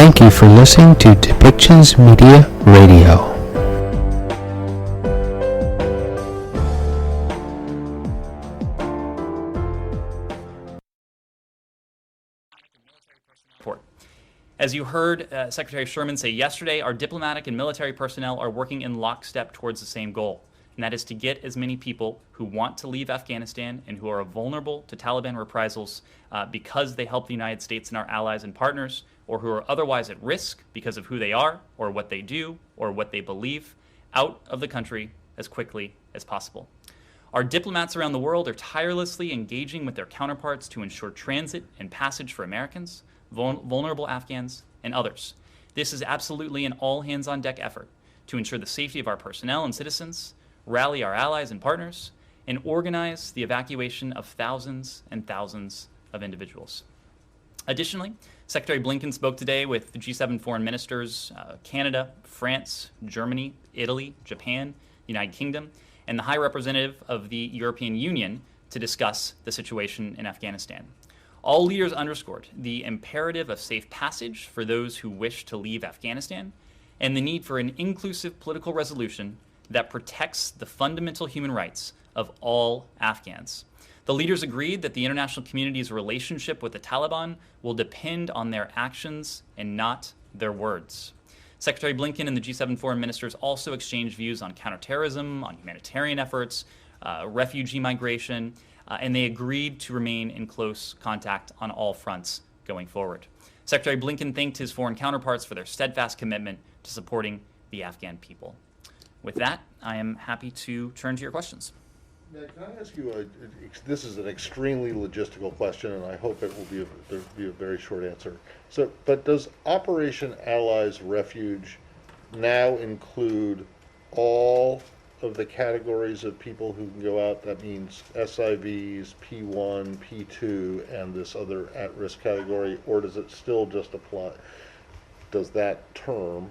Thank you for listening to Depictions Media Radio. As you heard Secretary Sherman say yesterday, our diplomatic and military personnel are working in lockstep towards the same goal, and that is to get as many people who want to leave Afghanistan and who are vulnerable to Taliban reprisals because they help the United States and our allies and partners, or who are otherwise at risk because of who they are, or what they do, or what they believe, out of the country as quickly as possible. Our diplomats around the world are tirelessly engaging with their counterparts to ensure transit and passage for Americans, vulnerable Afghans, and others. This is absolutely an all-hands-on-deck effort to ensure the safety of our personnel and citizens, rally our allies and partners, and organize the evacuation of thousands and thousands of individuals. Additionally, Secretary Blinken spoke today with the G7 foreign ministers, Canada, France, Germany, Italy, Japan, United Kingdom, and the High Representative of the European Union to discuss the situation in Afghanistan. All leaders underscored the imperative of safe passage for those who wish to leave Afghanistan and the need for an inclusive political resolution that protects the fundamental human rights of all Afghans. The leaders agreed that the international community's relationship with the Taliban will depend on their actions and not their words. Secretary Blinken and the G7 foreign ministers also exchanged views on counterterrorism, on humanitarian efforts, refugee migration, and they agreed to remain in close contact on all fronts going forward. Secretary Blinken thanked his foreign counterparts for their steadfast commitment to supporting the Afghan people. With that, I am happy to turn to your questions. Ned, can I ask you, this is an extremely logistical question, and I hope it will be a very short answer. But does Operation Allies Refuge now include all of the categories of people who can go out? That means SIVs, P1, P2, and this other at-risk category, or does it still just apply? Does that term,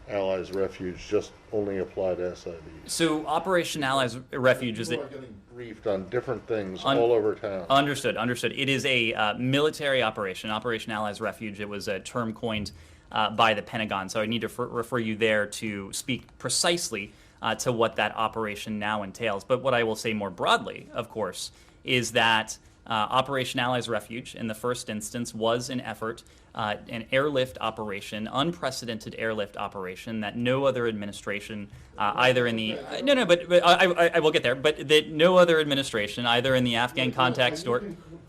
Allies Refuge, just only apply to SIVs? So Operation Allies Refuge is People are getting briefed on different things all over town. Understood. It is a military operation, Operation Allies Refuge. It was a term coined by the Pentagon, so I need to refer you there to speak precisely to what that operation now entails. But what I will say more broadly, of course, is that Operation Allies Refuge, in the first instance, was an effort, an airlift operation, unprecedented airlift operation that no other administration, either in the I will get there, but that no other administration, either in the Afghan context or.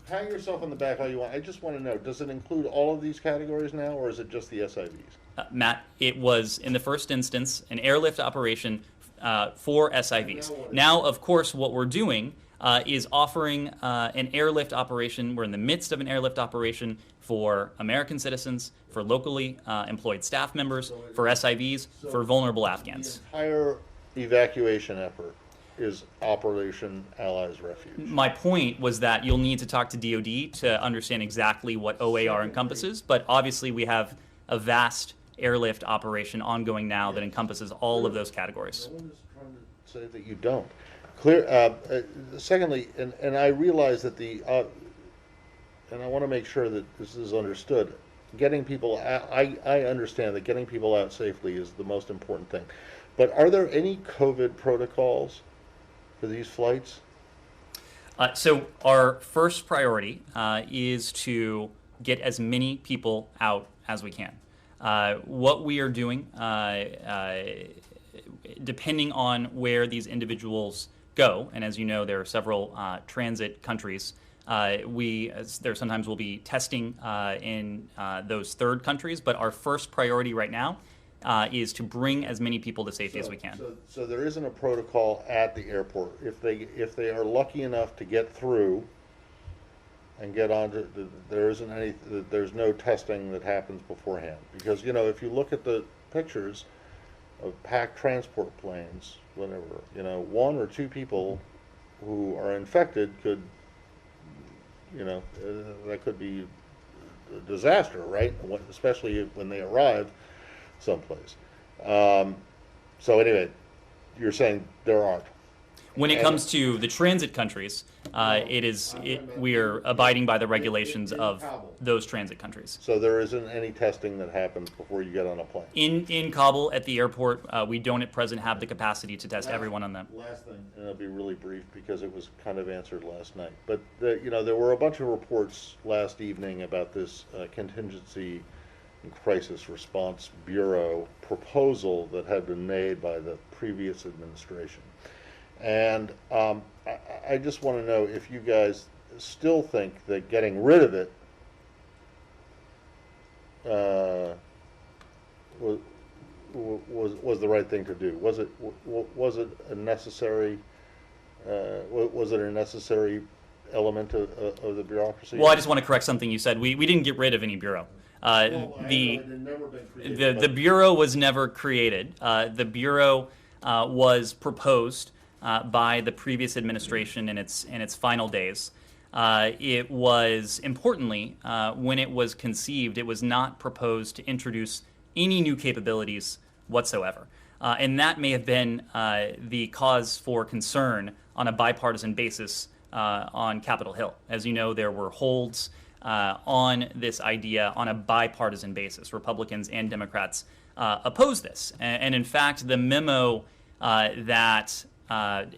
Pat yourself on the back all you want. I just want to know: does it include all of these categories now, or is it just the SIVs? Matt, it was in the first instance an airlift operation for SIVs. Now, of course, what we're doing is offering an airlift operation. We're in the midst of an airlift operation for American citizens, for locally employed staff members, for SIVs, for vulnerable Afghans. The entire evacuation effort is Operation Allies Refuge. My point was that you'll need to talk to DoD to understand exactly what OAR encompasses, but obviously we have a vast airlift operation ongoing now that encompasses all of those categories. No one is trying to say that you don't. Secondly, and I realize that and I want to make sure that this is understood, getting people out, I understand that getting people out safely is the most important thing. But are there any COVID protocols for these flights? So our first priority is to get as many people out as we can. What we are doing, depending on where these individuals go, and as you know, there are several transit countries, there sometimes will be testing in those third countries, but our first priority right now is to bring as many people to safety as we can. So there isn't a protocol at the airport. If they are lucky enough to get through and get on, there's no testing that happens beforehand. Because, if you look at the pictures of packed transport planes, whenever, one or two people who are infected could, that could be a disaster, right? Especially when they arrive someplace. So anyway, you're saying there aren't. When it comes to the transit countries, we are abiding by the regulations of those transit countries. So there isn't any testing that happens before you get on a plane? In Kabul at the airport, we don't at present have the capacity to test everyone on them. Last thing, and it'll be really brief because it was kind of answered last night. But there were a bunch of reports last evening about this contingency and crisis response bureau proposal that had been made by the previous administration. And I just want to know if you guys still think that getting rid of it was the right thing to do. Was it a necessary element of the bureaucracy? Well, I just want to correct something you said. We didn't get rid of any bureau. The bureau was never created. The bureau was proposed by the previous administration in its final days. It was, importantly, when it was conceived, it was not proposed to introduce any new capabilities whatsoever. And that may have been the cause for concern on a bipartisan basis on Capitol Hill. As you know, there were holds on this idea on a bipartisan basis. Republicans and Democrats opposed this. And in fact, the memo that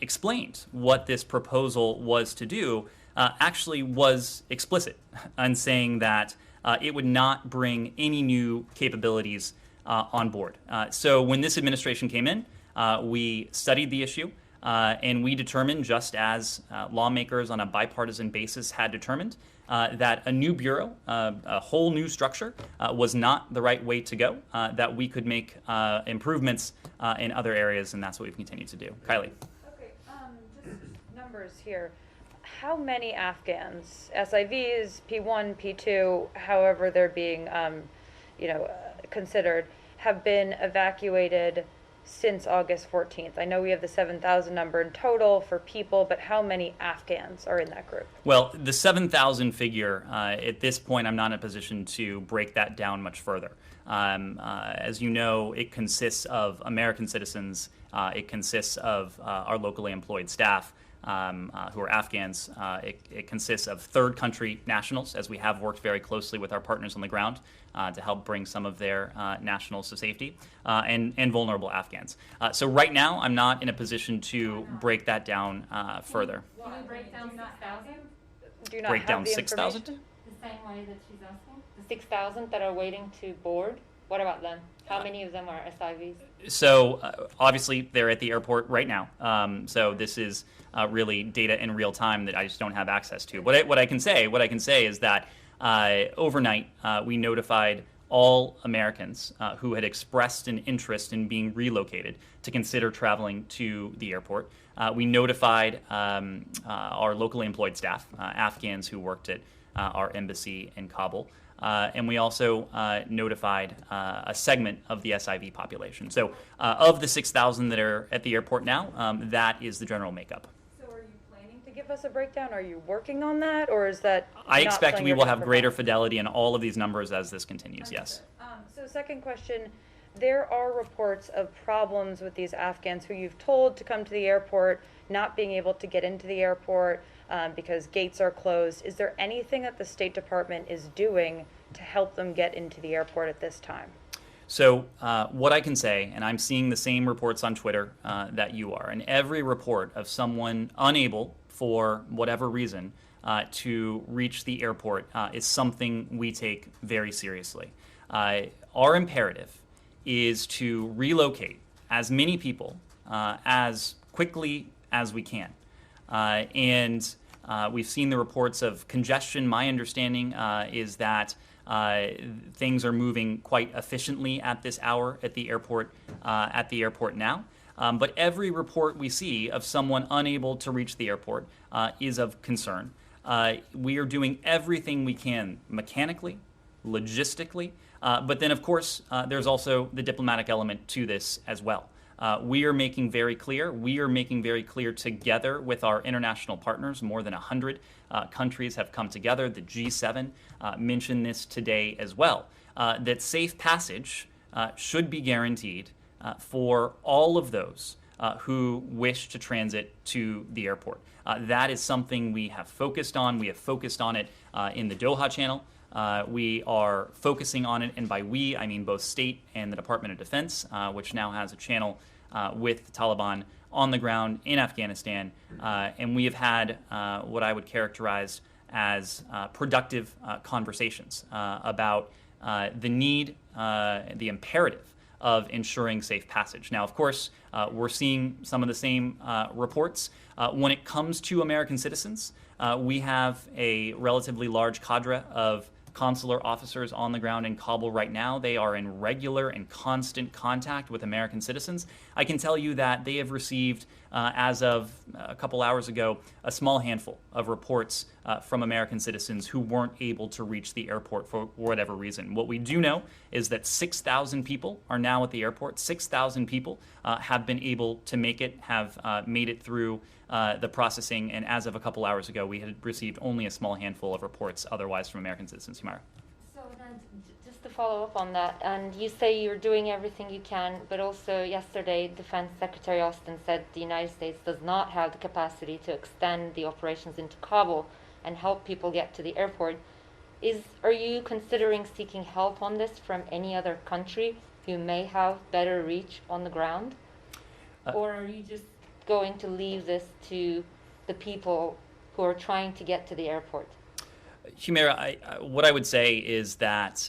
explained what this proposal was to do actually was explicit on saying that it would not bring any new capabilities on board. So when this administration came in, we studied the issue and we determined, just as lawmakers on a bipartisan basis had determined, that a new bureau, a whole new structure, was not the right way to go, that we could make improvements in other areas, and that's what we've continued to do. Kylie. Okay, just numbers here. How many Afghans, SIVs, P1, P2, however they're being considered, have been evacuated since August 14th? I know we have the 7,000 number in total for people, but how many Afghans are in that group? Well, the 7,000 figure, at this point, I'm not in a position to break that down much further. As you know, it consists of American citizens, it consists of our locally employed staff, who are Afghans. It consists of third country nationals, as we have worked very closely with our partners on the ground to help bring some of their nationals to safety, and vulnerable Afghans. So right now, I'm not in a position to break that down further. Can you break down 6,000? Do you not Break have down the 6,000? information? The same way that she's asking? The 6,000 that are waiting to board, what about them? How many of them are SIVs? So obviously they're at the airport right now. So this is really data in real time that I just don't have access to. What I can say is that overnight we notified all Americans who had expressed an interest in being relocated to consider traveling to the airport. We notified our locally employed staff, Afghans who worked at our embassy in Kabul. And we also notified a segment of the SIV population. So of the 6,000 that are at the airport now, that is the general makeup. So are you planning to give us a breakdown? Are you working on that, or is that I not expect something we you're will gonna have greater provide? fidelity in all of these numbers as this continues, yes. So second question, there are reports of problems with these Afghans who you've told to come to the airport, not being able to get into the airport because gates are closed. Is there anything that the State Department is doing to help them get into the airport at this time? So what I can say, and I'm seeing the same reports on Twitter that you are, and every report of someone unable for whatever reason to reach the airport is something we take very seriously. Our imperative is to relocate as many people as quickly as we can. And we've seen the reports of congestion. My understanding is that things are moving quite efficiently at this hour at the airport now. But every report we see of someone unable to reach the airport is of concern. We are doing everything we can mechanically, logistically, but then of course there's also the diplomatic element to this as well. We are making very clear together with our international partners. More than 100 countries have come together. The G7 mentioned this today as well, that safe passage should be guaranteed for all of those who wish to transit to the airport. That is something we have focused on. We have focused on it in the Doha Channel. We are focusing on it, and by we, I mean both state and the Department of Defense, which now has a channel with the Taliban on the ground in Afghanistan. And we have had what I would characterize as productive conversations about the need, the imperative of ensuring safe passage. Now, of course, we're seeing some of the same reports. When it comes to American citizens, we have a relatively large cadre of consular officers on the ground in Kabul right now. They are in regular and constant contact with American citizens. I can tell you that they have received, as of a couple hours ago, a small handful of reports from American citizens who weren't able to reach the airport for whatever reason. What we do know is that 6,000 people are now at the airport. 6,000 people have been able to make it, have made it through the processing, and as of a couple hours ago, we had received only a small handful of reports otherwise from American citizens. Humara. So then, just to follow up on that, and you say you're doing everything you can, but also yesterday, Defense Secretary Austin said the United States does not have the capacity to extend the operations into Kabul and help people get to the airport. Are you considering seeking help on this from any other country who may have better reach on the ground? Or are you just going to leave this to the people who are trying to get to the airport? Humira, what I would say is that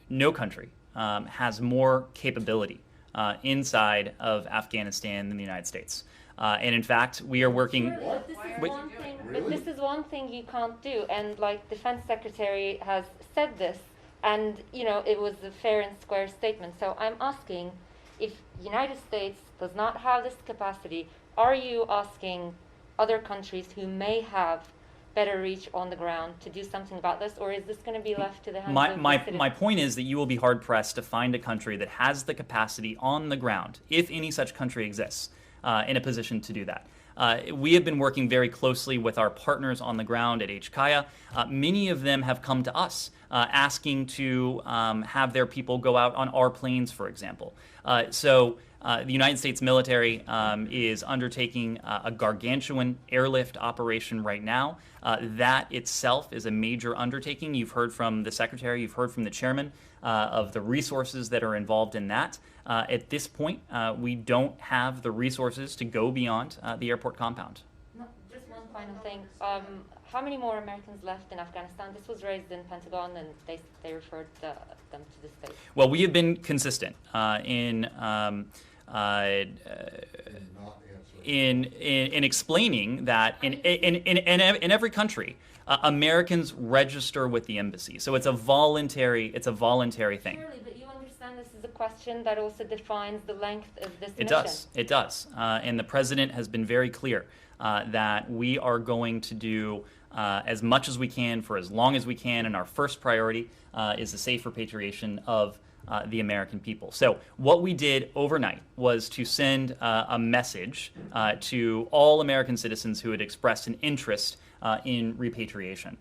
no country has more capability inside of Afghanistan than the United States. And in fact, we are working... But this is one thing you can't do. And like Defense Secretary has said this, and it was a fair and square statement. So I'm asking, if United States does not have this capacity, are you asking other countries who may have better reach on the ground to do something about this, or is this going to be left to the hands of the citizens? My point is that you will be hard-pressed to find a country that has the capacity on the ground, if any such country exists, in a position to do that. We have been working very closely with our partners on the ground at HKIA. Many of them have come to us asking to have their people go out on our planes, for example. So the United States military is undertaking a gargantuan airlift operation right now. That itself is a major undertaking. You've heard from the Secretary, you've heard from the Chairman of the resources that are involved in that. At this point, we don't have the resources to go beyond the airport compound. No, just one final thing. How many more Americans left in Afghanistan? This was raised in Pentagon, and they referred them to the States. Well, we have been consistent in explaining that in every country, Americans register with the embassy. So it's a voluntary thing. Surely, but you understand this is a question that also defines the length of this It mission. It does. And the president has been very clear that we are going to do as much as we can for as long as we can, and our first priority is the safe repatriation of the American people. So what we did overnight was to send a message to all American citizens who had expressed an interest in repatriation.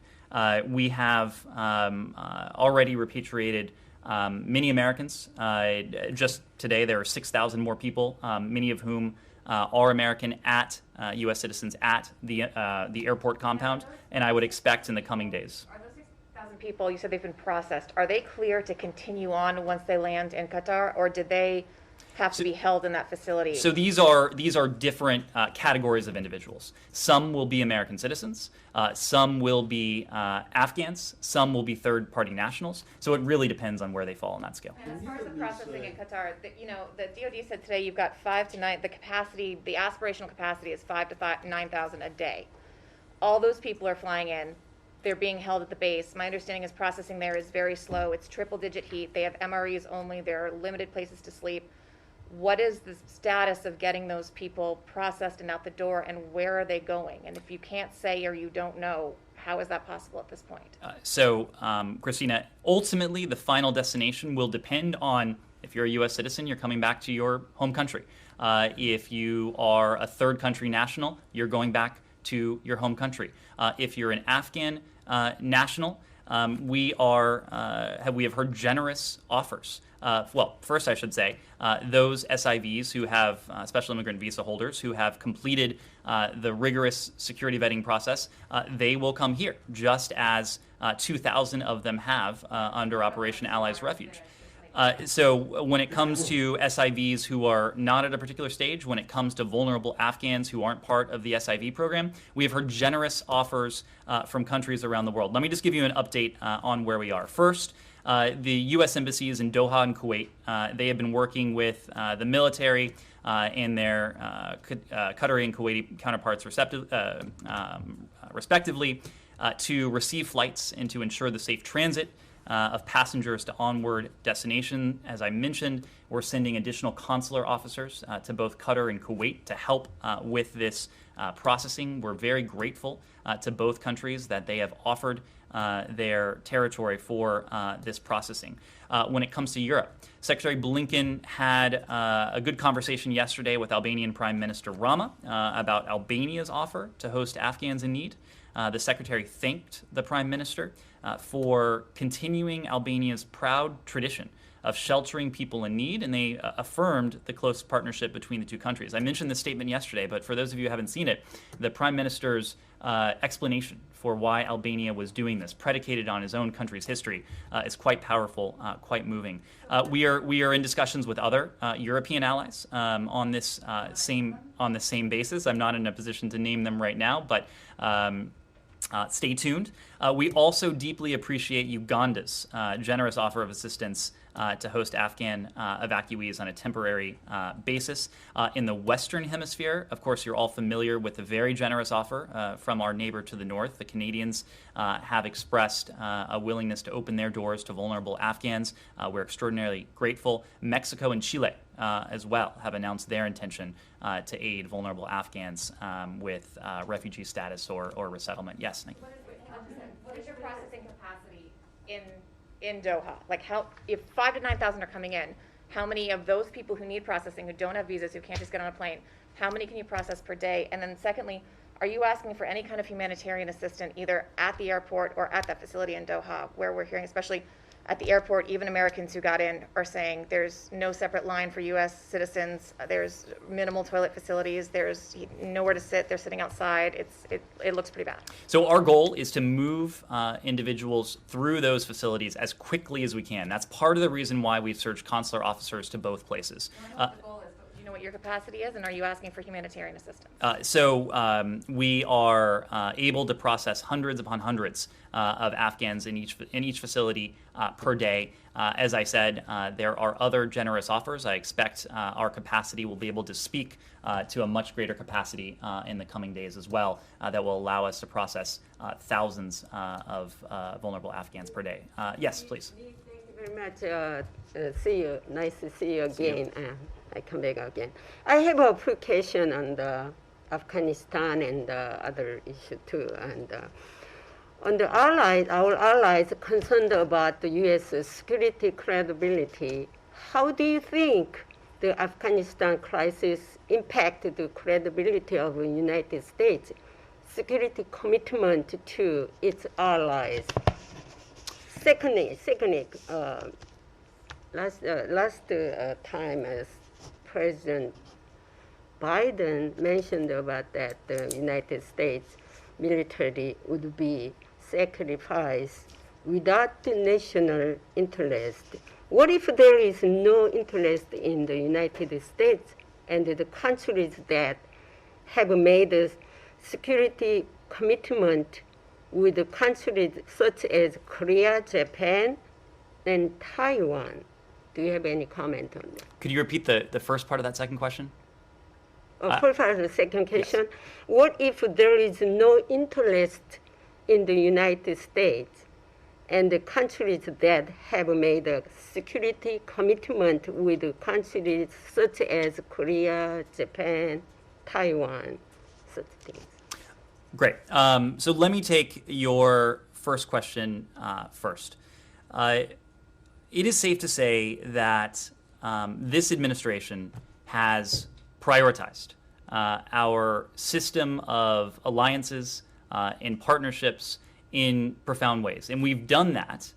We have already repatriated many Americans. Just today there are 6,000 more people, many of whom are American U.S. citizens at the airport compound, and I would expect in the coming days. Are those 6,000 people, you said they've been processed, are they clear to continue on once they land in Qatar, or did they have to be held in that facility? So these are different categories of individuals. Some will be American citizens, some will be Afghans, some will be third-party nationals. So it really depends on where they fall on that scale. And as far as the processing in Qatar, the DoD said today you've got 5 to 9. The capacity, the aspirational capacity is 5 to 9,000 a day. All those people are flying in. They're being held at the base. My understanding is processing there is very slow. It's triple-digit heat. They have MREs only. There are limited places to sleep. What is the status of getting those people processed and out the door, and where are they going? And if you can't say or you don't know, how is that possible at this point? Christina, ultimately the final destination will depend on if you're a U.S. citizen, you're coming back to your home country. If you are a third country national, you're going back to your home country. If you're an Afghan national, we have heard generous offers. Well, first I should say, those SIVs who have special immigrant visa holders who have completed the rigorous security vetting process, they will come here, just as 2,000 of them have under Operation Allies Refuge. So when it comes to SIVs who are not at a particular stage, when it comes to vulnerable Afghans who aren't part of the SIV program, we have heard generous offers from countries around the world. Let me just give you an update on where we are. First, the U.S. embassies in Doha and Kuwait, they have been working with the military and their Qatari and Kuwaiti counterparts respectively to receive flights and to ensure the safe transit of passengers to onward destination. As I mentioned, we're sending additional consular officers to both Qatar and Kuwait to help with this processing. We're very grateful to both countries that they have offered their territory for this processing. When it comes to Europe, Secretary Blinken had a good conversation yesterday with Albanian Prime Minister Rama about Albania's offer to host Afghans in need. The Secretary thanked the Prime Minister for continuing Albania's proud tradition of sheltering people in need, and they affirmed the close partnership between the two countries. I mentioned this statement yesterday, but for those of you who haven't seen it, the Prime Minister's explanation for why Albania was doing this, predicated on his own country's history, is quite powerful, quite moving. We are in discussions with other European allies on this same basis. I'm not in a position to name them right now, but stay tuned. We also deeply appreciate Uganda's generous offer of assistance to host Afghan evacuees on a temporary basis. In the Western Hemisphere, of course, you're all familiar with the very generous offer from our neighbor to the north. The Canadians have expressed a willingness to open their doors to vulnerable Afghans. We're extraordinarily grateful. Mexico and Chile as well have announced their intention to aid vulnerable Afghans with refugee status or resettlement. Yes, Nick? What is your processing capacity in Doha? Like, how, if 5,000 to 9,000 are coming in, how many of those people who need processing, who don't have visas, who can't just get on a plane, how many can you process per day? And then secondly, are you asking for any kind of humanitarian assistance either at the airport or at that facility in Doha, where we're hearing, especially at the airport, even Americans who got in are saying there's no separate line for U.S. citizens, there's minimal toilet facilities, there's nowhere to sit, they're sitting outside, it looks pretty bad. So our goal is to move individuals through those facilities as quickly as we can. That's part of the reason why we've surged consular officers to both places. Do you know what your capacity is, and are you asking for humanitarian assistance? We are able to process hundreds upon hundreds of Afghans in each facility per day. As I said, there are other generous offers. I expect our capacity will be able to speak to a much greater capacity in the coming days as well that will allow us to process thousands of vulnerable Afghans per day. Yes, please. Thank you very much. See you. Nice to see you again. I come back again. I have a application on the Afghanistan and other issue too. And on the allies, our allies concerned about the U.S. security credibility. How do you think the Afghanistan crisis impacted the credibility of the United States security commitment to its allies? Secondly, last time as President Biden mentioned about that the United States military would be sacrificed without the national interest. What if there is no interest in the United States and the countries that have made a security commitment with the countries such as Korea, Japan, and Taiwan? Do you have any comment on that? Could you repeat the first part of that second question? First part of the second question. Yes. What if there is no interest in the United States and the countries that have made a security commitment with countries such as Korea, Japan, Taiwan, such things? Great. So let me take your first question first. It is safe to say that this administration has prioritized our system of alliances and partnerships in profound ways. And we've done that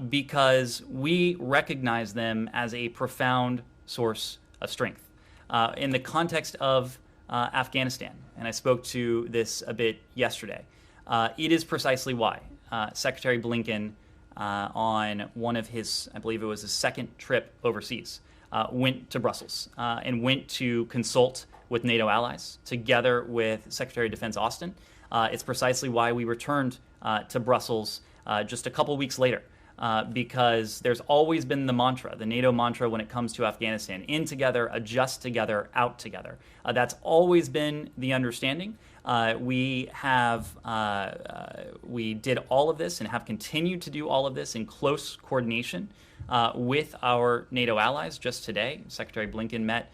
because we recognize them as a profound source of strength. In the context of Afghanistan, and I spoke to this a bit yesterday, it is precisely why Secretary Blinken, on one of his, I believe it was his second trip overseas, went to Brussels and went to consult with NATO allies together with Secretary of Defense Austin. It's precisely why we returned to Brussels just a couple weeks later, because there's always been the mantra, the NATO mantra when it comes to Afghanistan: in together, adjust together, out together. That's always been the understanding. We did all of this and have continued to do all of this in close coordination with our NATO allies. Just today, Secretary Blinken met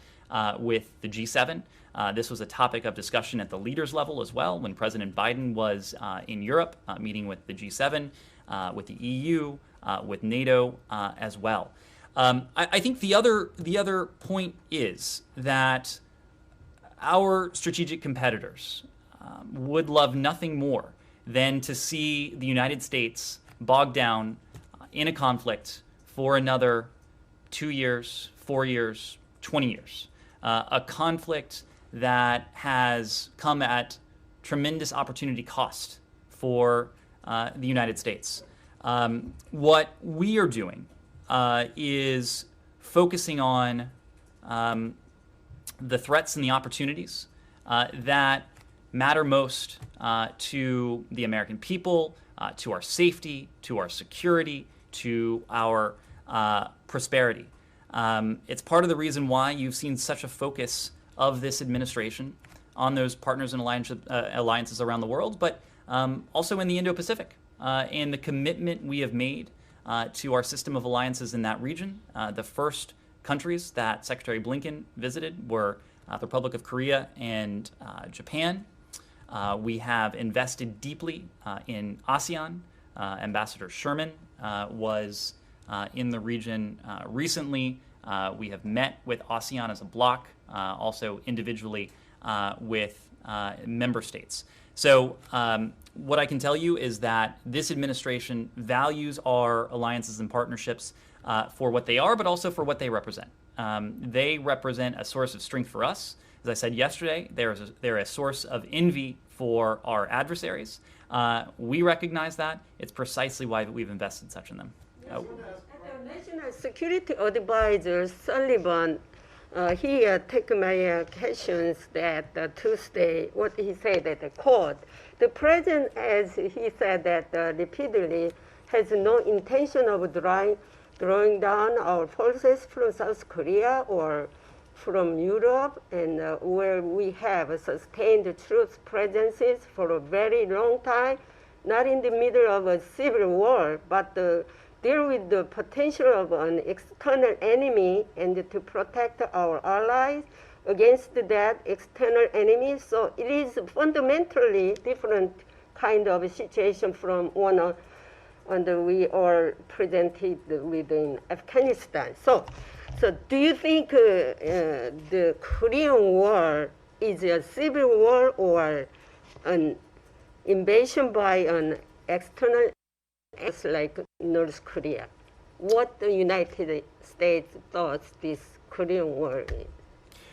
with the G7. This was a topic of discussion at the leaders level as well when President Biden was in Europe, meeting with the G7, with the EU, with NATO as well. I think the other point is that our strategic competitors would love nothing more than to see the United States bogged down in a conflict for another 2 years, 4 years, 20 years. A conflict that has come at tremendous opportunity cost for the United States. What we are doing is focusing on the threats and the opportunities that matter most to the American people, to our safety, to our security, to our prosperity. It's part of the reason why you've seen such a focus of this administration on those partners and alliances around the world, but also in the Indo-Pacific, and the commitment we have made to our system of alliances in that region. The first countries that Secretary Blinken visited were the Republic of Korea and Japan. We have invested deeply in ASEAN. Ambassador Sherman was in the region recently. We have met with ASEAN as a bloc, also individually with member states. So what I can tell you is that this administration values our alliances and partnerships for what they are, but also for what they represent. They represent a source of strength for us. As I said yesterday, they're a source of envy for our adversaries. We recognize that. It's precisely why we've invested such in them. The National Security Advisor Sullivan, he took my questions that Tuesday, what he said at the court. The president, as he said that repeatedly, has no intention of drawing down our forces from South Korea or from Europe, and where we have sustained troop presences for a very long time, not in the middle of a civil war, but deal with the potential of an external enemy and to protect our allies against that external enemy. So it is fundamentally different kind of situation from one and we are presented within Afghanistan. So do you think the Korean War is a civil war or an invasion by an external like North Korea? What the United States thought this Korean War is?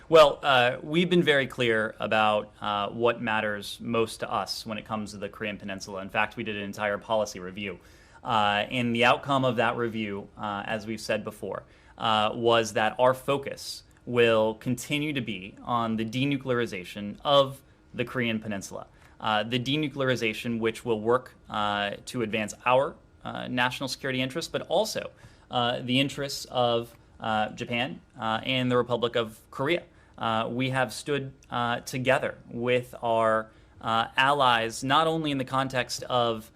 Well, we've been very clear about what matters most to us when it comes to the Korean Peninsula. In fact, we did an entire policy review. And the outcome of that review, as we've said before, was that our focus will continue to be on the denuclearization of the Korean Peninsula. The denuclearization which will work to advance our national security interests, but also the interests of Japan and the Republic of Korea. We have stood together with our allies, not only in the context of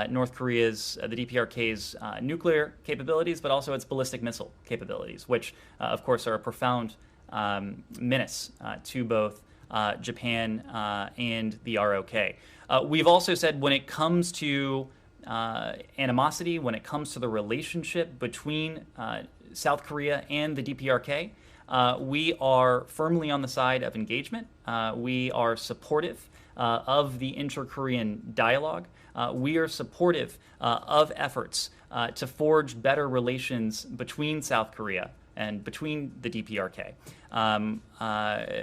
North Korea's, the DPRK's nuclear capabilities, but also its ballistic missile capabilities, which, of course, are a profound menace to both Japan and the ROK. We've also said when it comes to animosity, when it comes to the relationship between South Korea and the DPRK, we are firmly on the side of engagement. We are supportive of the inter-Korean dialogue. we are supportive of efforts to forge better relations between South Korea and between the DPRK.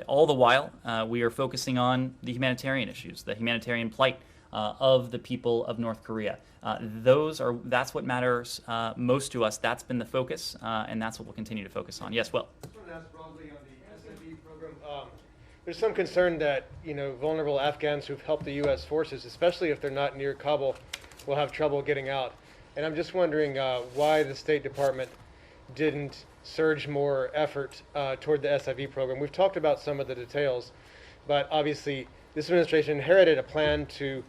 All the while, we are focusing on the humanitarian issues, the humanitarian plight of the people of North Korea. That's what matters most to us. That's been the focus, and that's what we'll continue to focus on. Yes, Will. I just want to ask broadly on the SIV program. There's some concern that vulnerable Afghans who've helped the U.S. forces, especially if they're not near Kabul, will have trouble getting out. And I'm just wondering why the State Department didn't surge more effort toward the SIV program. We've talked about some of the details, but obviously this administration inherited a plan to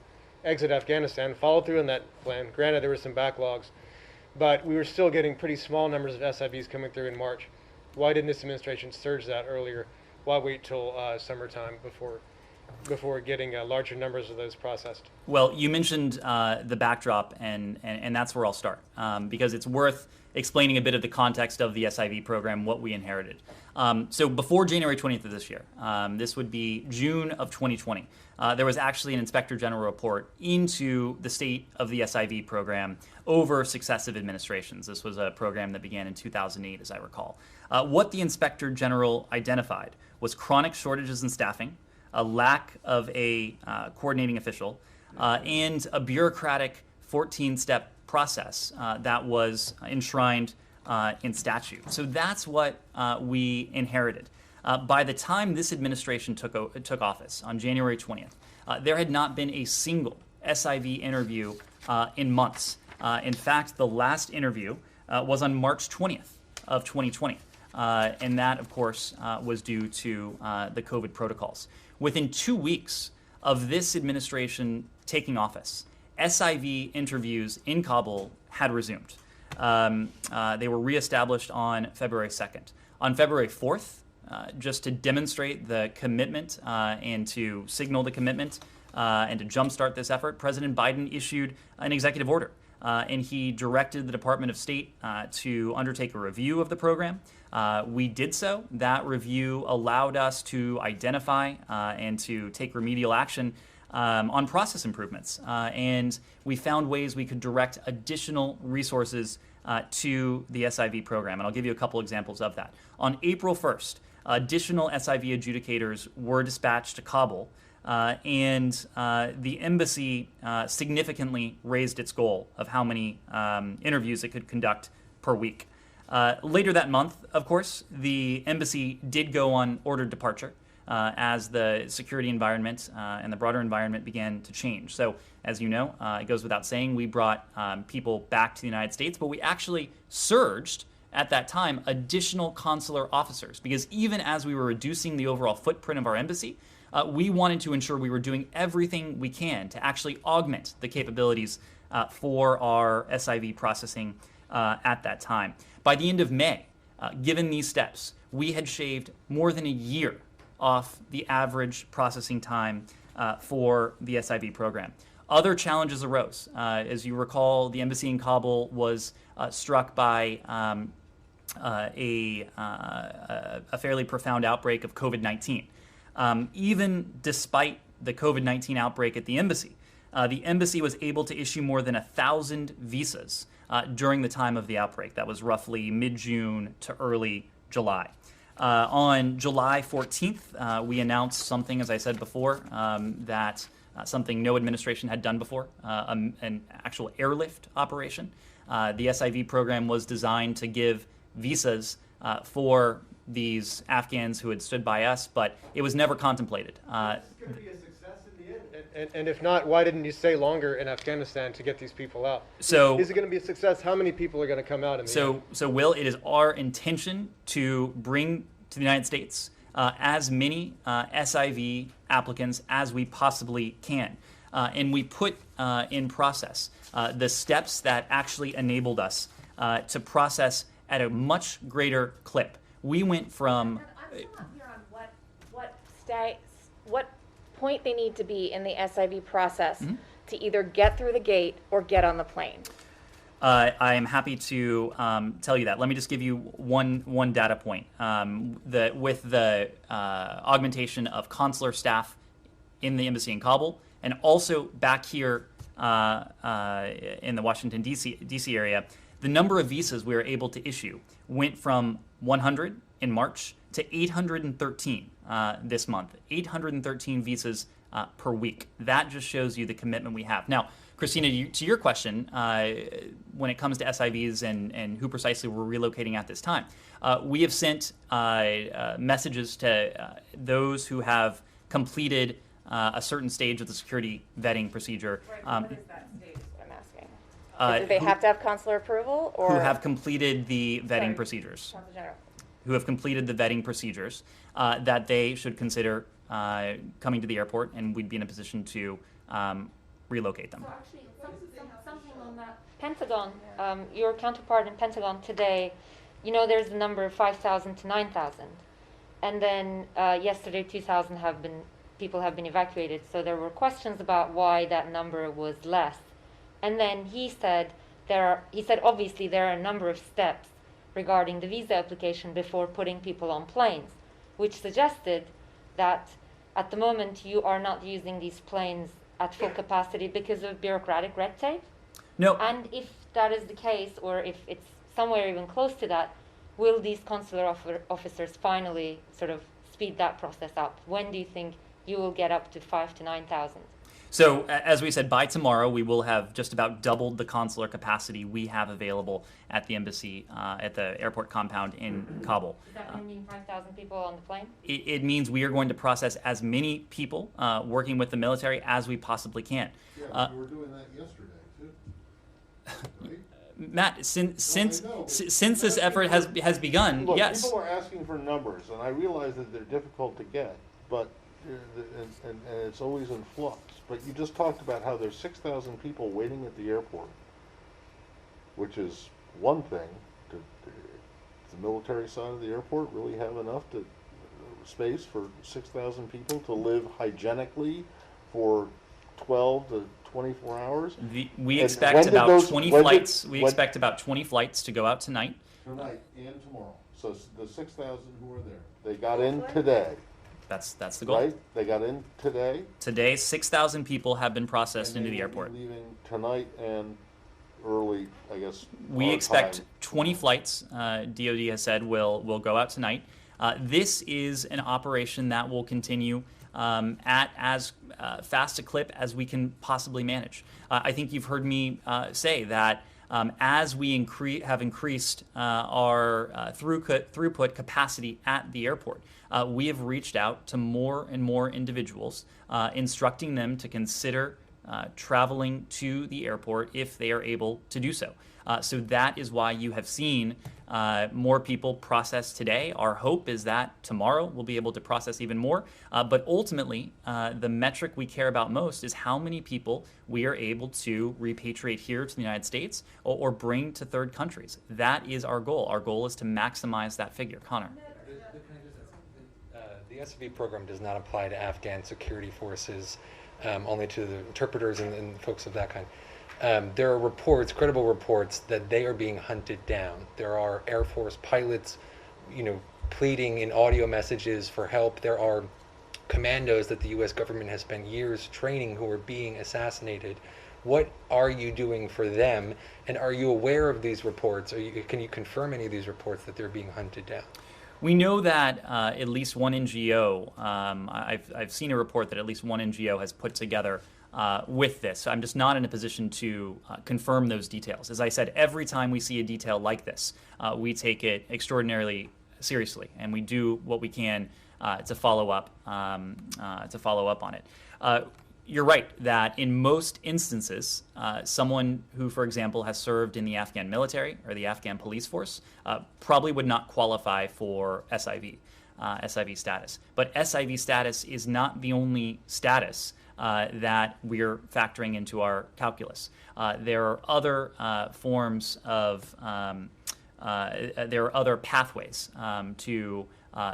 exit Afghanistan, followed through on that plan. Granted, there were some backlogs, but we were still getting pretty small numbers of SIVs coming through in March. Why didn't this administration surge that earlier? Why wait till summertime before getting larger numbers of those processed? Well, you mentioned the backdrop, and that's where I'll start, because it's worth explaining a bit of the context of the SIV program, what we inherited. So before January 20th of this year, this would be June of 2020, there was actually an Inspector General report into the state of the SIV program over successive administrations. This was a program that began in 2008, as I recall. What the Inspector General identified was chronic shortages in staffing, a lack of a coordinating official, and a bureaucratic 14-step process that was enshrined in statute. So that's what we inherited. By the time this administration took office on January 20th, there had not been a single SIV interview in months. In fact, the last interview was on March 20th of 2020. And that, of course, was due to the COVID protocols. Within 2 weeks of this administration taking office, SIV interviews in Kabul had resumed. They were reestablished on February 2nd. On February 4th, just to demonstrate the commitment and to signal the commitment and to jumpstart this effort, President Biden issued an executive order. And he directed the Department of State to undertake a review of the program. We did so. That review allowed us to identify and to take remedial action on process improvements. And we found ways we could direct additional resources to the SIV program. And I'll give you a couple examples of that. On April 1st, additional SIV adjudicators were dispatched to Kabul. And the embassy significantly raised its goal of how many interviews it could conduct per week. Later that month, of course, the embassy did go on ordered departure as the security environment and the broader environment began to change. So, as you know, it goes without saying, we brought people back to the United States, but we actually surged at that time additional consular officers, because even as we were reducing the overall footprint of our embassy, we wanted to ensure we were doing everything we can to actually augment the capabilities for our SIV processing at that time. By the end of May, given these steps, we had shaved more than a year off the average processing time for the SIV program. Other challenges arose. As you recall, the embassy in Kabul was struck by a fairly profound outbreak of COVID-19. Even despite the COVID-19 outbreak at the embassy was able to issue more than 1,000 visas during the time of the outbreak. That was roughly mid-June to early July. On July 14th, we announced something, as I said before, that something no administration had done before, an actual airlift operation. The SIV program was designed to give visas for these Afghans who had stood by us, but it was never contemplated. Is this going to be a success in the end? And if not, why didn't you stay longer in Afghanistan to get these people out? So, is it going to be a success? How many people are going to come out in the end? So, Will, it is our intention to bring to the United States as many SIV applicants as we possibly can. And we put in process the steps that actually enabled us to process at a much greater clip. We went from... I'm still not clear on what point they need to be in the SIV process to either get through the gate or get on the plane. I am happy to tell you that. Let me just give you one data point. With the augmentation of consular staff in the embassy in Kabul, and also back here in the Washington, D.C. area, the number of visas we were able to issue went from 100 in March to 813 this month. 813 visas per week. That just shows you the commitment we have. Now, Christina, to your question, when it comes to SIVs and who precisely we're relocating at this time, we have sent messages to those who have completed a certain stage of the security vetting procedure. What is that stage, is what I'm asking? Do they have to have consular approval, or who have completed the vetting procedures? Consul General? Who have completed the vetting procedures, that they should consider coming to the airport, and we'd be in a position to relocate them. So actually, something on that. Pentagon, your counterpart in Pentagon today, there's the number of 5,000 to 9,000. And then yesterday, 2,000 people have been evacuated. So there were questions about why that number was less. And then he said obviously there are a number of steps regarding the visa application before putting people on planes, which suggested that at the moment you are not using these planes at full capacity because of bureaucratic red tape. No. And if that is the case, or if it's somewhere even close to that, will these consular officers finally sort of speed that process up? When do you think you will get up to 5,000 to 9,000? So, as we said, by tomorrow, we will have just about doubled the consular capacity we have available at the embassy, at the airport compound in Kabul. Does that mean 5,000 people on the plane? It means we are going to process as many people working with the military as we possibly can. Yeah, we were doing that yesterday, too. Right? Matt, since this effort has begun, Look, yes. people are asking for numbers, and I realize that they're difficult to get, but and it's always in flux. But you just talked about how there's 6,000 people waiting at the airport, which is one thing. Does the military side of the airport really have enough space for 6,000 people to live hygienically for 12 to 24 hours? We expect about 20 flights. We expect about 20 flights to go out tonight. Tonight and tomorrow. So the 6,000 who are there, they got in today. That's the goal. Right? They got in today. Today, 6,000 people have been processed into the airport. Leaving tonight and early, I guess. We our expect time. 20 flights. DoD has said will go out tonight. This is an operation that will continue at as fast a clip as we can possibly manage. I think you've heard me say that as we have increased our throughput capacity at the airport, we have reached out to more and more individuals, instructing them to consider traveling to the airport if they are able to do so. So that is why you have seen more people process today. Our hope is that tomorrow we'll be able to process even more. But ultimately, the metric we care about most is how many people we are able to repatriate here to the United States or bring to third countries. That is our goal. Our goal is to maximize that figure. Connor. The SIV program does not apply to Afghan security forces, only to the interpreters and folks of that kind. There are reports, credible reports, that they are being hunted down. There are Air Force pilots, pleading in audio messages for help. There are commandos that the U.S. government has spent years training who are being assassinated. What are you doing for them? And are you aware of these reports? Can you confirm any of these reports that they're being hunted down? We know that at least one NGO, I've seen a report that at least one NGO has put together with this. I'm just not in a position to confirm those details. As I said, every time we see a detail like this, we take it extraordinarily seriously, and we do what we can to follow up on it. You're right that in most instances, someone who, for example, has served in the Afghan military or the Afghan police force probably would not qualify for SIV status. But SIV status is not the only status that we're factoring into our calculus. There are other forms of, there are other pathways to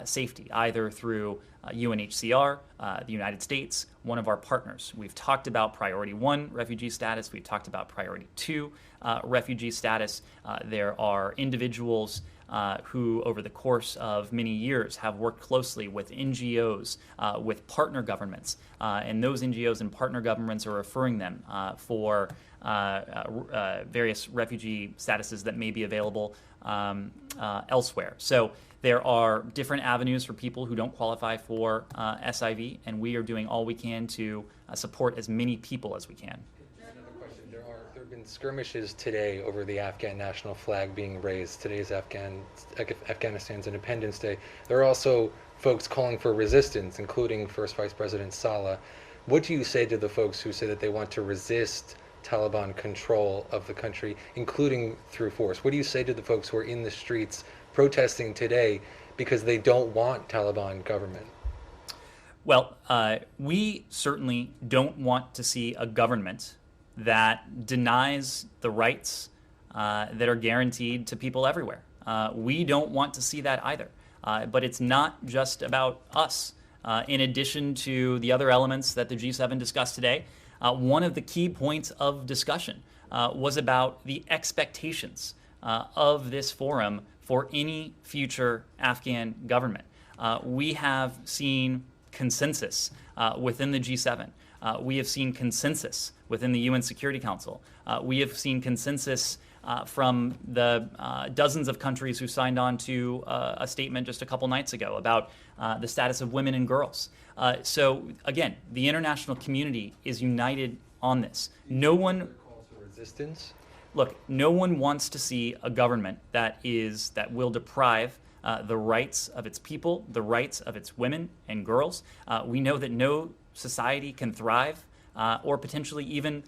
safety, either through UNHCR, the United States, one of our partners. We've talked about Priority 1 refugee status. We've talked about Priority 2 refugee status. There are individuals who over the course of many years have worked closely with NGOs, with partner governments, and those NGOs and partner governments are referring them for various refugee statuses that may be available elsewhere. So there are different avenues for people who don't qualify for SIV, and we are doing all we can to support as many people as we can. Another question. There have been skirmishes today over the Afghan national flag being raised. Today's Afghanistan's Independence Day. There are also folks calling for resistance, including First Vice President Saleh. What do you say to the folks who say that they want to resist Taliban control of the country, including through force? What do you say to the folks who are in the streets protesting today because they don't want Taliban government? Well, we certainly don't want to see a government that denies the rights that are guaranteed to people everywhere. We don't want to see that either. But it's not just about us. In addition to the other elements that the G7 discussed today, one of the key points of discussion was about the expectations of this forum for any future Afghan government. We have seen consensus within the G7. We have seen consensus within the UN Security Council. We have seen consensus from the dozens of countries who signed on to a statement just a couple nights ago about the status of women and girls. So again, the international community is united on this. No one calls for resistance. Look, no one wants to see a government that will deprive the rights of its people, the rights of its women and girls. We know that no society can thrive or potentially even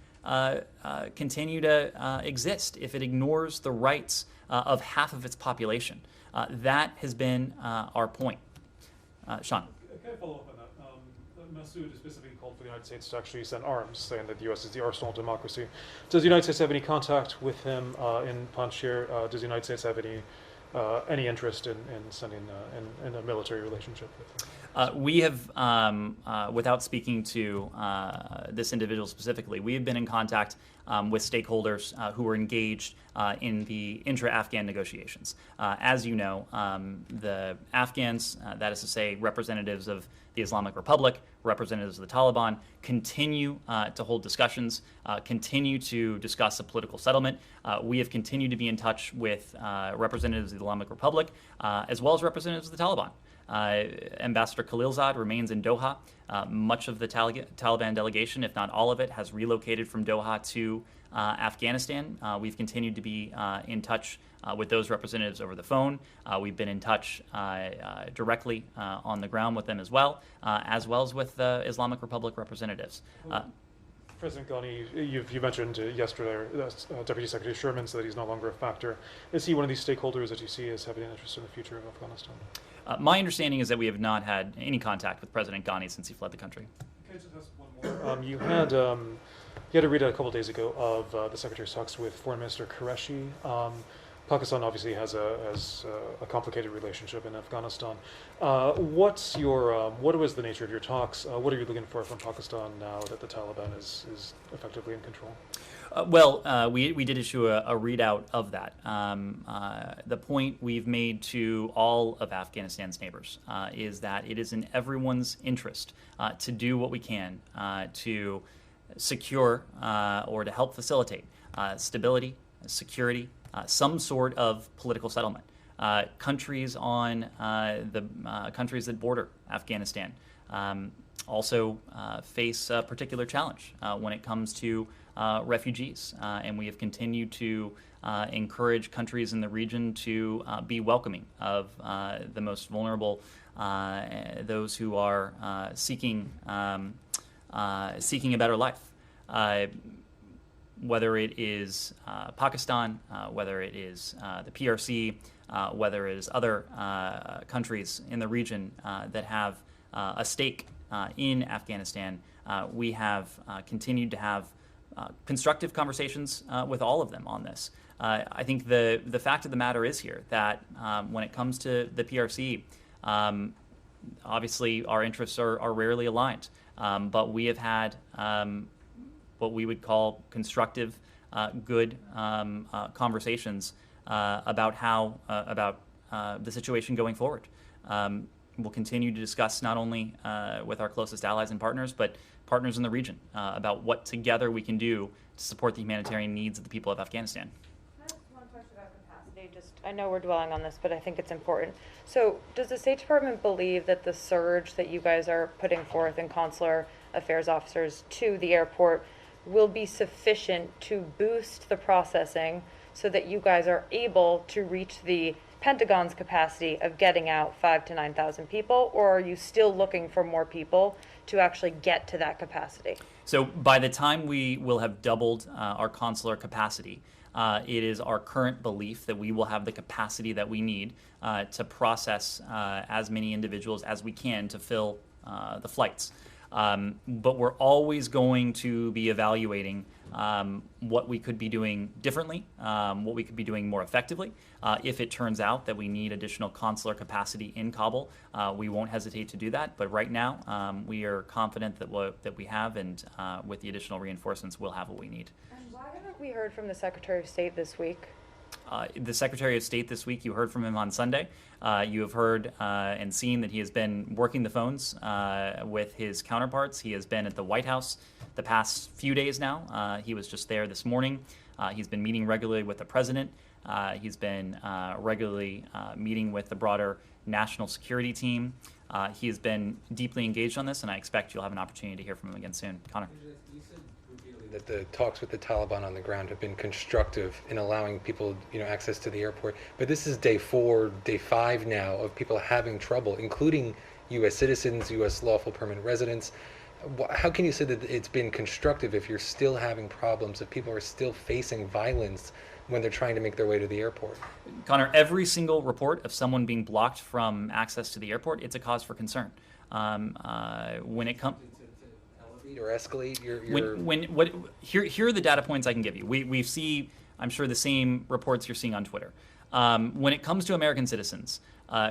continue to exist if it ignores the rights of half of its population. That has been our point. Sean. Can I follow up on that? Massoud specifically called for the United States to actually send arms, saying that the U.S. is the arsenal of democracy. Does the United States have any contact with him in Panjshir? Does the United States have any interest in sending in a military relationship with him? We have, without speaking to this individual specifically, we have been in contact with stakeholders who are engaged in the intra-Afghan negotiations. As you know, the Afghans, that is to say representatives of the Islamic Republic, representatives of the Taliban, continue to hold discussions, continue to discuss a political settlement. We have continued to be in touch with representatives of the Islamic Republic, as well as representatives of the Taliban. Ambassador Khalilzad remains in Doha. Much of the Taliban delegation, if not all of it, has relocated from Doha to Afghanistan. We've continued to be in touch with those representatives over the phone. We've been in touch directly on the ground with them as well as with the Islamic Republic representatives. President Ghani, you mentioned yesterday, Deputy Secretary Sherman said that he's no longer a factor. Is he one of these stakeholders that you see as having an interest in the future of Afghanistan? My understanding is that we have not had any contact with President Ghani since he fled the country. Can I just ask one more? You had a read a couple days ago of the Secretary's talks with Foreign Minister Qureshi. Pakistan obviously has a complicated relationship in Afghanistan. What was the nature of your talks? What are you looking for from Pakistan now that the Taliban is effectively in control? We did issue a readout of that. The point we've made to all of Afghanistan's neighbors is that it is in everyone's interest to do what we can to secure or to help facilitate stability, security, some sort of political settlement. Countries on the countries that border Afghanistan also face a particular challenge when it comes to refugees, and we have continued to encourage countries in the region to be welcoming of the most vulnerable, those who are seeking a better life. Whether it is Pakistan, whether it is the PRC, whether it is other countries in the region that have a stake in Afghanistan, we have continued to have constructive conversations with all of them on this. I think the fact of the matter is here that when it comes to the PRC, obviously our interests are rarely aligned, but we have had what we would call constructive, good conversations about the situation going forward. We'll continue to discuss not only with our closest allies and partners, but partners in the region about what together we can do to support the humanitarian needs of the people of Afghanistan. One question about capacity. I know we're dwelling on this, but I think it's important. So does the State Department believe that the surge that you guys are putting forth in consular affairs officers to the airport will be sufficient to boost the processing so that you guys are able to reach the Pentagon's capacity of getting out 5,000 to 9,000 people, or are you still looking for more people to actually get to that capacity? So by the time we will have doubled our consular capacity, it is our current belief that we will have the capacity that we need to process as many individuals as we can to fill the flights. But we're always going to be evaluating what we could be doing differently, what we could be doing more effectively. If it turns out that we need additional consular capacity in Kabul, we won't hesitate to do that. But right now, we are confident that we have, and with the additional reinforcements, we'll have what we need. And why haven't we heard from the Secretary of State this week? The Secretary of State this week, you heard from him on Sunday. You have heard and seen that he has been working the phones with his counterparts. He has been at the White House the past few days now. He was just there this morning. He's been meeting regularly with the president. He's been regularly meeting with the broader national security team. He has been deeply engaged on this, and I expect you'll have an opportunity to hear from him again soon. Connor. You said repeatedly that the talks with the Taliban on the ground have been constructive in allowing people, access to the airport. But this is day 4, day 5 now of people having trouble, including U.S. citizens, U.S. lawful permanent residents. How can you say that it's been constructive if you're still having problems, if people are still facing violence when they're trying to make their way to the airport? Connor, every single report of someone being blocked from access to the airport, it's a cause for concern. When it comes to elevate or escalate here are the data points I can give you. We see, I'm sure, the same reports you're seeing on Twitter. When it comes to American citizens,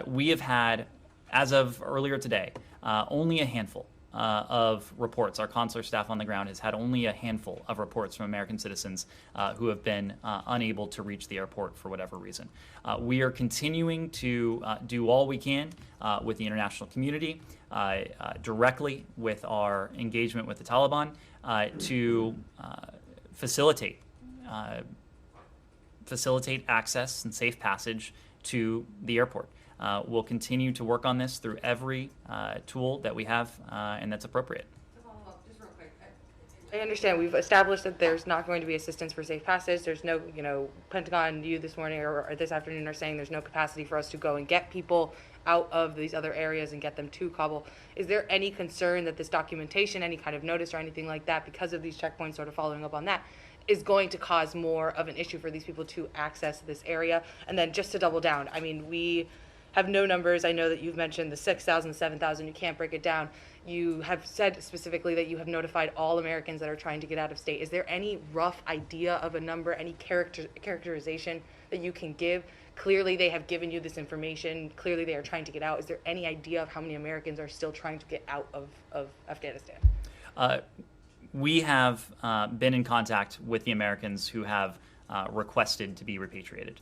we have had, as of earlier today, only a handful of reports. Our consular staff on the ground has had only a handful of reports from American citizens who have been unable to reach the airport for whatever reason. We are continuing to do all we can with the international community, directly with our engagement with the Taliban, to facilitate access and safe passage to the airport. We'll continue to work on this through every tool that we have and that's appropriate. To follow up, just real quick, I understand we've established that there's not going to be assistance for safe passage. There's no, Pentagon, you this morning or this afternoon are saying there's no capacity for us to go and get people out of these other areas and get them to Kabul. Is there any concern that this documentation, any kind of notice or anything like that, because of these checkpoints, sort of following up on that, is going to cause more of an issue for these people to access this area? And then just to double down, we have no numbers. I know that you've mentioned the 6,000, 7,000. You can't break it down. You have said specifically that you have notified all Americans that are trying to get out of state. Is there any rough idea of a number, any characterization that you can give? Clearly, they have given you this information. Clearly, they are trying to get out. Is there any idea of how many Americans are still trying to get out of Afghanistan? We have been in contact with the Americans who have requested to be repatriated.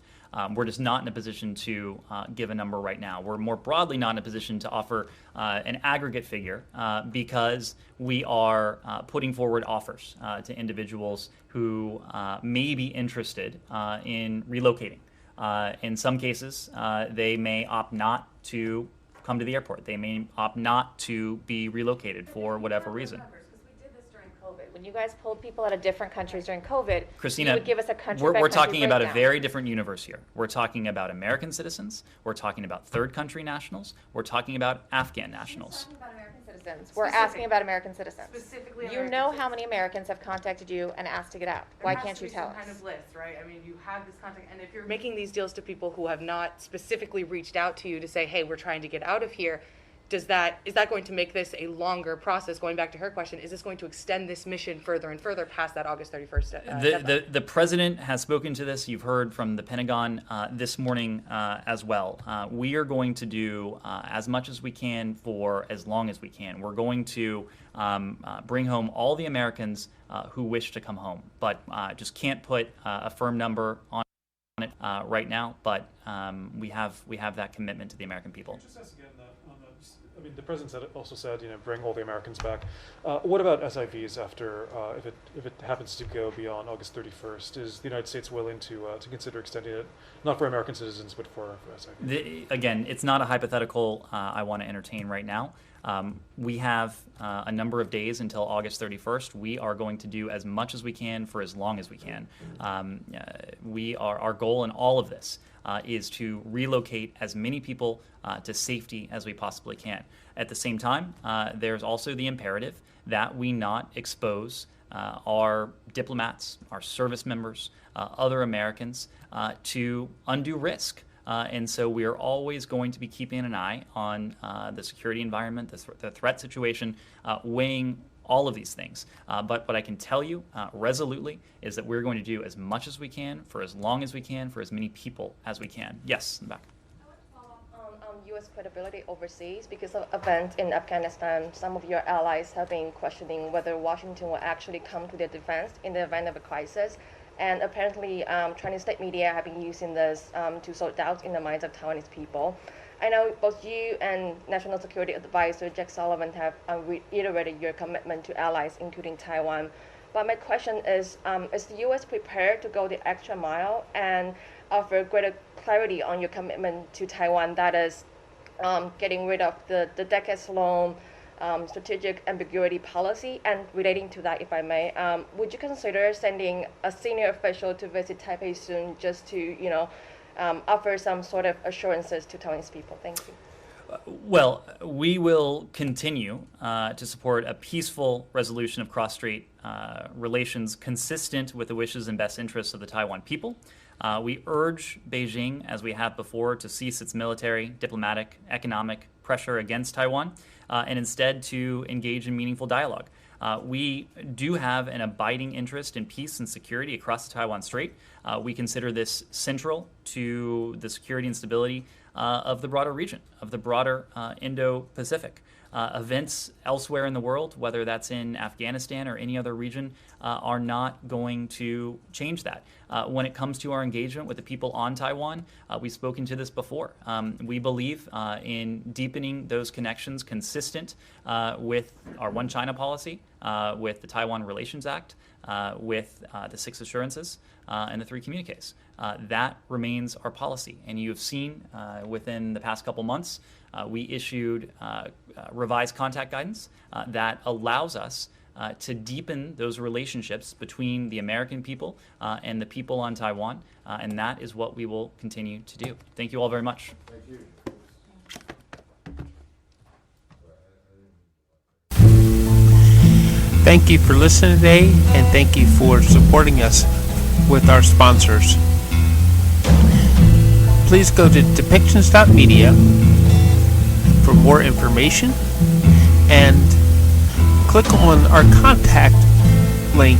We're just not in a position to give a number right now. We're more broadly not in a position to offer an aggregate figure because we are putting forward offers to individuals who may be interested in relocating. In some cases, they may opt not to come to the airport. They may opt not to be relocated for whatever reason. When you guys pulled people out of different countries during COVID, Christina, you would give us a country we're by country talking about a breakdown. very different universe here. We're talking about American citizens. We're talking about third country nationals. We're talking about Afghan nationals. We're talking about American citizens. We're asking about American citizens. Specifically You American know how citizens. many Americans have contacted you and asked to get out. There Why has can't to you be tell some us? kind of list, right? You have this contact, and if you're making these deals to people who have not specifically reached out to you to say, hey, we're trying to get out of here, is that going to make this a longer process? Going back to her question, is this going to extend this mission further and further past that August 31st deadline? The president has spoken to this. You've heard from the Pentagon this morning as well. We are going to do as much as we can for as long as we can. We're going to bring home all the Americans who wish to come home, but just can't put a firm number on it right now, but we have that commitment to the American people. Just ask again I mean, the president also said, bring all the Americans back. What about SIVs after, if it happens to go beyond August 31st? Is the United States willing to consider extending it, not for American citizens, but for SIVs? Again, it's not a hypothetical I want to entertain right now. We have a number of days until August 31st. We are going to do as much as we can for as long as we can. Our goal in all of this is to relocate as many people to safety as we possibly can. At the same time, there's also the imperative that we not expose our diplomats, our service members, other Americans to undue risk. And so we are always going to be keeping an eye on the security environment, the threat situation, weighing all of these things. But what I can tell you resolutely is that we're going to do as much as we can, for as long as we can, for as many people as we can. Yes, in the back. I want to follow up on U.S. credibility overseas. Because of events in Afghanistan, some of your allies have been questioning whether Washington will actually come to their defense in the event of a crisis. And apparently, Chinese state media have been using this to sow doubt in the minds of Taiwanese people. I know both you and National Security Advisor Jack Sullivan have reiterated your commitment to allies, including Taiwan. But my question is the U.S. prepared to go the extra mile and offer greater clarity on your commitment to Taiwan, that is, getting rid of the decades-long strategic ambiguity policy? And relating to that, if I may, would you consider sending a senior official to visit Taipei soon just to, offer some sort of assurances to Taiwanese people? Thank you. Well, we will continue to support a peaceful resolution of cross-strait relations consistent with the wishes and best interests of the Taiwan people. We urge Beijing, as we have before, to cease its military, diplomatic, economic pressure against Taiwan and instead to engage in meaningful dialogue. We do have an abiding interest in peace and security across the Taiwan Strait. We consider this central to the security and stability of the broader region, of the broader Indo-Pacific. Events elsewhere in the world, whether that's in Afghanistan or any other region, are not going to change that. When it comes to our engagement with the people on Taiwan, we've spoken to this before. We believe in deepening those connections consistent with our One China policy, with the Taiwan Relations Act, with the 6 assurances, and the 3 communiques. That remains our policy. And you have seen within the past couple months, we issued revised contact guidance that allows us to deepen those relationships between the American people and the people on Taiwan, and that is what we will continue to do. Thank you all very much. Thank you. Thank you for listening today, and thank you for supporting us with our sponsors. Please go to depictions.media for more information and click on our contact link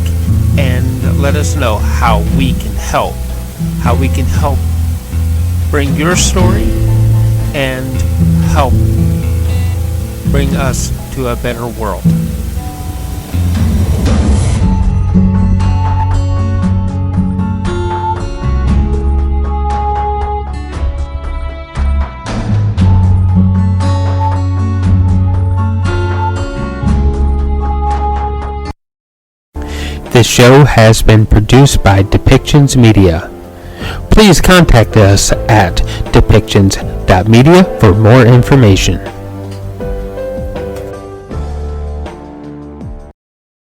and let us know how we can help bring your story and help bring us to a better world. This show has been produced by Depictions Media. Please contact us at depictions.media for more information.